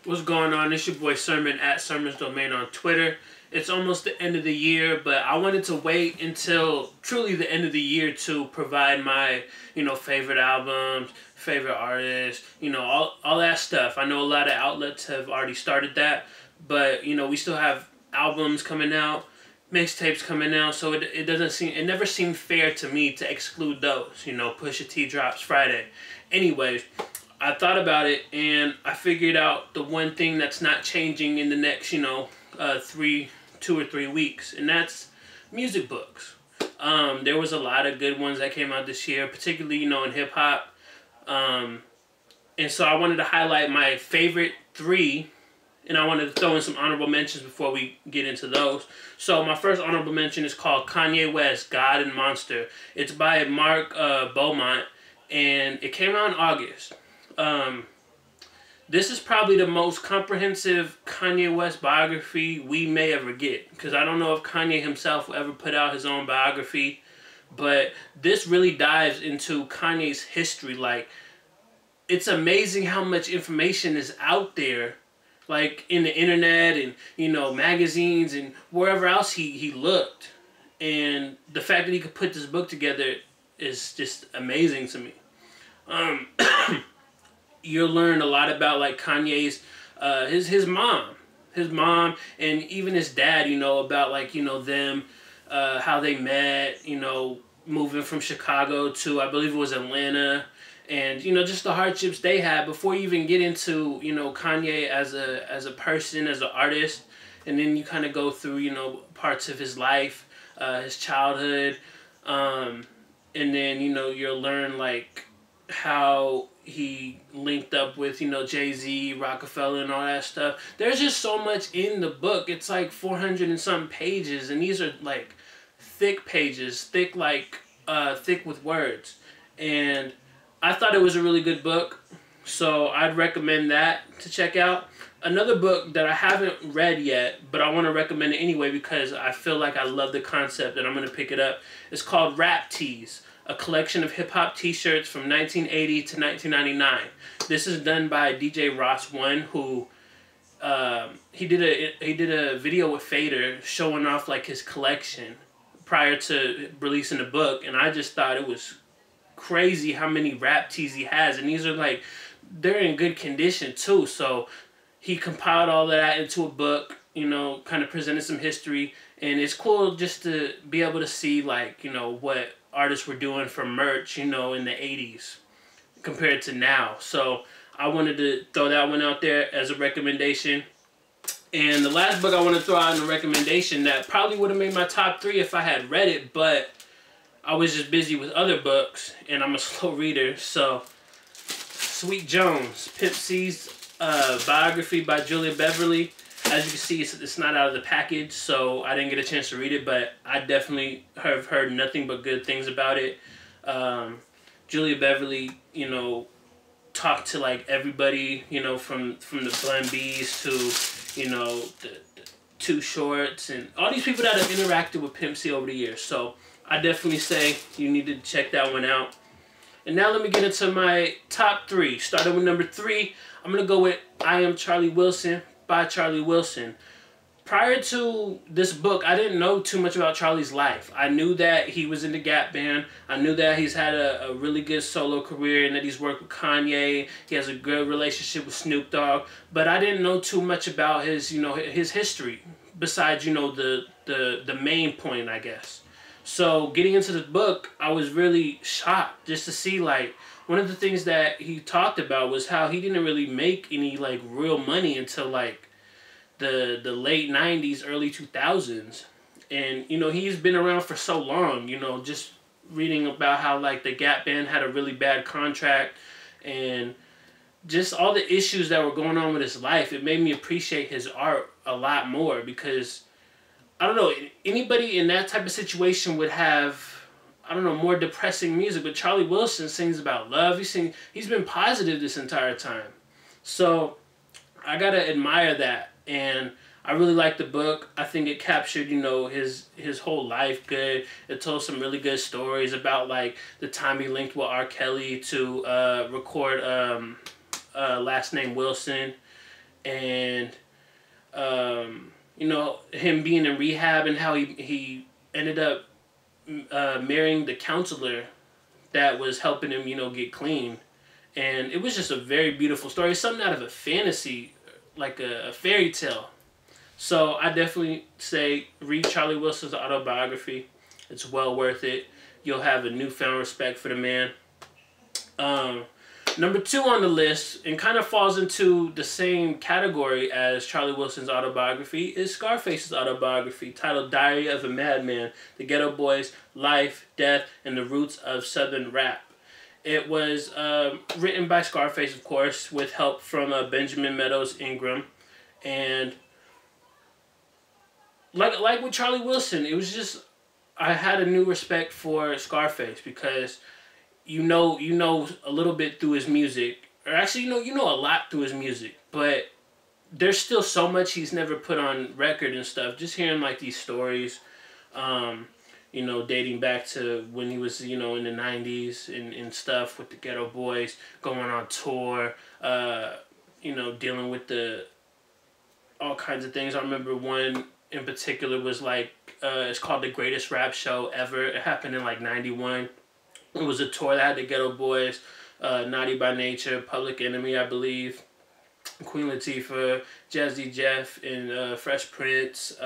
What's going on? It's your boy Sermon at Sermon's Domain on Twitter. It's almost the end of the year, but I wanted to wait until truly the end of the year to provide my, favorite albums, favorite artists, all that stuff. I know a lot of outlets have already started that, but, we still have albums coming out, mixtapes coming out, so it never seemed fair to me to exclude those. Pusha T drops Friday. Anyways, I thought about it and I figured out the one thing that's not changing in the next, 2 or 3 weeks, and that's music books. There was a lot of good ones that came out this year, particularly, in hip hop. And so I wanted to highlight my favorite 3, and I wanted to throw in some honorable mentions before we get into those. So my first honorable mention is called Kanye West, God and Monster. It's by Mark Beaumont, and it came out in August. This is probably the most comprehensive Kanye West biography we may ever get, because I don't know if Kanye himself will ever put out his own biography, but this really dives into Kanye's history. Like, it's amazing how much information is out there, like in the internet and, magazines and wherever else he looked. And the fact that he could put this book together is just amazing to me. You'll learn a lot about, like, Kanye's, his mom, and even his dad, about, like, them, how they met, moving from Chicago to, I believe it was Atlanta, and, just the hardships they had before you even get into, Kanye as a person, as an artist. And then you kind of go through, parts of his life, his childhood, and then, you'll learn, like, how he linked up with, Jay-Z, Rockefeller, and all that stuff. There's just so much in the book. It's like 400 and some pages, and these are like thick pages, thick with words. And I thought it was a really good book, so I'd recommend that to check out. Another book that I haven't read yet, but I want to recommend it anyway because I feel like I love the concept and I'm going to pick it up. It's called Rap Tees, a collection of hip-hop t-shirts from 1980 to 1999. This is done by DJ Ross One, who he did a video with Fader showing off, like, his collection prior to releasing the book, and I just thought it was crazy how many rap tees he has, and these are, like, they're in good condition too. So he compiled all of that into a book, kind of presented some history, and it's cool just to be able to see, like, what artists were doing for merch, in the 80s compared to now. So I wanted to throw that one out there as a recommendation. And the last book I want to throw out in a recommendation that probably would have made my top 3 if I had read it, but I was just busy with other books, and I'm a slow reader. So Sweet Jones, Pimp C's biography by Julia Beverly. As you can see, it's not out of the package, so I didn't get a chance to read it, but I definitely have heard nothing but good things about it. Julia Beverly, talked to, like, everybody, from the Bun B's to, the Too Shorts, and all these people that have interacted with Pimp C over the years. So I definitely say you need to check that one out. And now let me get into my top 3. Starting with number 3, I'm going to go with I Am Charlie Wilson by Charlie Wilson. Prior to this book, I didn't know too much about Charlie's life. I knew that he was in the Gap Band. I knew that he's had a really good solo career and that he's worked with Kanye. He has a good relationship with Snoop Dogg. But I didn't know too much about his, his history besides, the main point, I guess. So getting into the book, I was really shocked just to see, like, one of the things that he talked about was how he didn't really make any, like, real money until, like, the late 90s, early 2000s. And, he's been around for so long, just reading about how, like, the Gap Band had a really bad contract and just all the issues that were going on with his life. It made me appreciate his art a lot more because, I don't know, anybody in that type of situation would have, I don't know, more depressing music, but Charlie Wilson sings about love. He's been positive this entire time. So I gotta admire that, and I really like the book. I think it captured, his whole life good. It told some really good stories about, like, the time he linked with R. Kelly to record Last Name Wilson. and you know, him being in rehab and how he ended up marrying the counselor that was helping him, you know, get clean. And it was just a very beautiful story. It's something out of a fantasy, like a fairy tale. So I definitely say read Charlie Wilson's autobiography. It's well worth it. You'll have a newfound respect for the man. Number 2 on the list, and kind of falls into the same category as Charlie Wilson's autobiography, is Scarface's autobiography, titled Diary of a Madman, The Ghetto Boys, Life, Death, and the Roots of Southern Rap. It was written by Scarface, of course, with help from Benjamin Meadows-Ingram. And like with Charlie Wilson, it was just, I had a new respect for Scarface because you know a little bit through his music, or actually you know a lot through his music, but there's still so much he's never put on record and stuff. Just hearing like these stories, you know, dating back to when he was, you know, in the 90s and stuff with the Ghetto Boys, going on tour, you know, dealing with all kinds of things. I remember one in particular was like, it's called The Greatest Rap Show Ever. It happened in like 91. It was a tour that had the Ghetto Boys, Naughty by Nature, Public Enemy, I believe, Queen Latifah, Jazzy Jeff, and Fresh Prince,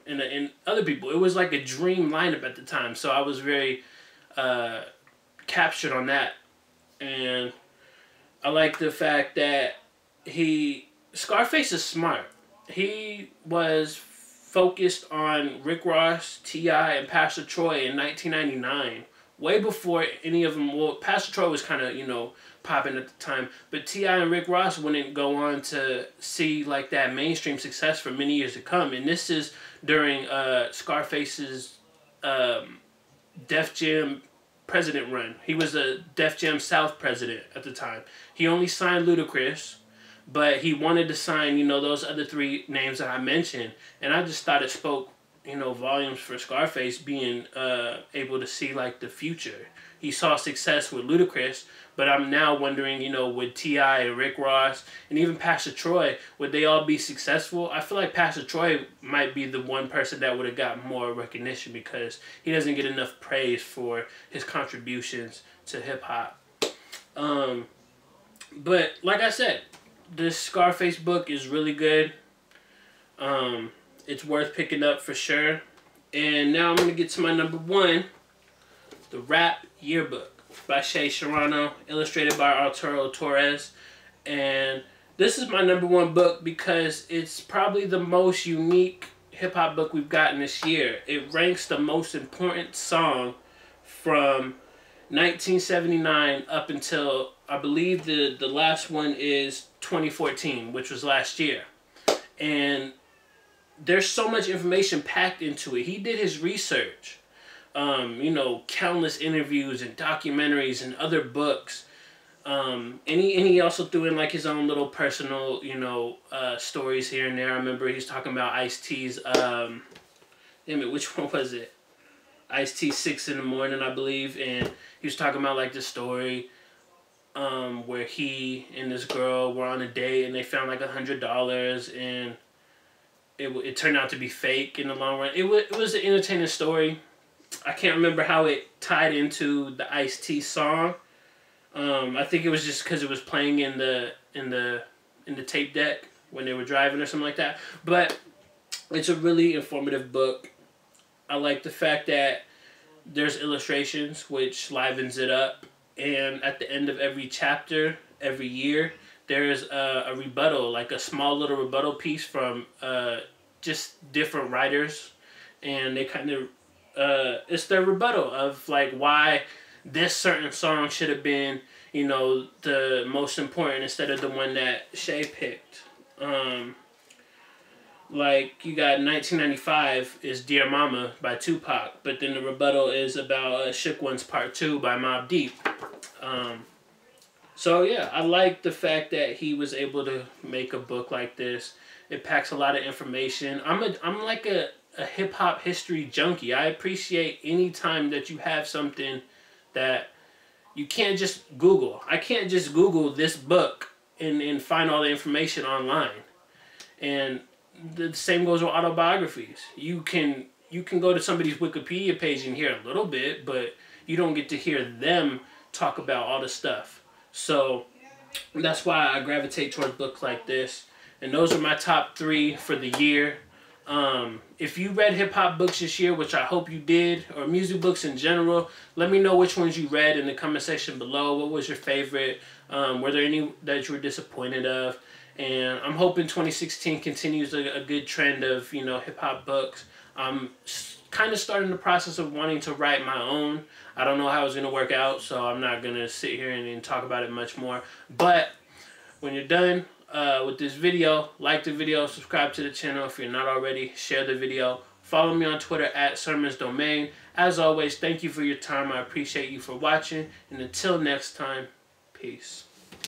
and other people. It was like a dream lineup at the time, so I was very captured on that. And I like the fact that Scarface is smart. He was focused on Rick Ross, T.I., and Pastor Troy in 1999. Way before any of them, well, Pastor Troy was kind of, you know, popping at the time, but T.I. and Rick Ross wouldn't go on to see like that mainstream success for many years to come. And this is during Scarface's Def Jam president run. He was a Def Jam South president at the time. He only signed Ludacris, but he wanted to sign, you know, those other 3 names that I mentioned. And I just thought it spoke, you know, volumes for Scarface being able to see like the future. He saw success with Ludacris, but I'm now wondering, you know, with T.I. and Rick Ross and even Pastor Troy, would they all be successful? I feel like Pastor Troy might be the one person that would have got more recognition because he doesn't get enough praise for his contributions to hip hop. But like I said, this Scarface book is really good. It's worth picking up for sure. And now I'm going to get to my number 1, The Rap Yearbook by Shea Serrano, illustrated by Arturo Torres. And this is my number 1 book because it's probably the most unique hip-hop book we've gotten this year. It ranks the most important song from 1979 up until, I believe the last one is 2014, which was last year. And there's so much information packed into it. He did his research. You know, countless interviews and documentaries and other books. And he also threw in like his own little personal, you know, stories here and there. I remember he's talking about Ice-T's, damn it, which one was it? Ice-T 6 in the Morning, I believe. And he was talking about like the story where he and this girl were on a date and they found like $100 and it turned out to be fake in the long run. It was an entertaining story. I can't remember how it tied into the Ice-T song. I think it was just because it was playing in the tape deck when they were driving or something like that. But it's a really informative book. I like the fact that there's illustrations, which livens it up. And at the end of every chapter, every year, there's a rebuttal, like a small little rebuttal piece from just different writers. And they kind of, it's their rebuttal of like why this certain song should have been, you know, the most important instead of the one that Shay picked. Like, you got 1995 is Dear Mama by Tupac, but then the rebuttal is about Shook Ones Part 2 by Mobb Deep. So yeah, I like the fact that he was able to make a book like this. It packs a lot of information. I'm like a hip-hop history junkie. I appreciate any time that you have something that you can't just Google. I can't just Google this book and find all the information online. And the same goes with autobiographies. You can go to somebody's Wikipedia page and hear a little bit, but you don't get to hear them talk about all the stuff. So that's why I gravitate towards books like this. And those are my top 3 for the year. If you read hip-hop books this year, which I hope you did, or music books in general, let me know which ones you read in the comment section below. What was your favorite? Were there any that you were disappointed of? And I'm hoping 2016 continues a good trend of, you know, hip-hop books. I'm kind of starting the process of wanting to write my own. I don't know how it's going to work out, so I'm not going to sit here and talk about it much more. But when you're done with this video, like the video, subscribe to the channel if you're not already, share the video, follow me on Twitter at SermonsDomain. As always, thank you for your time. I appreciate you for watching, and until next time, peace.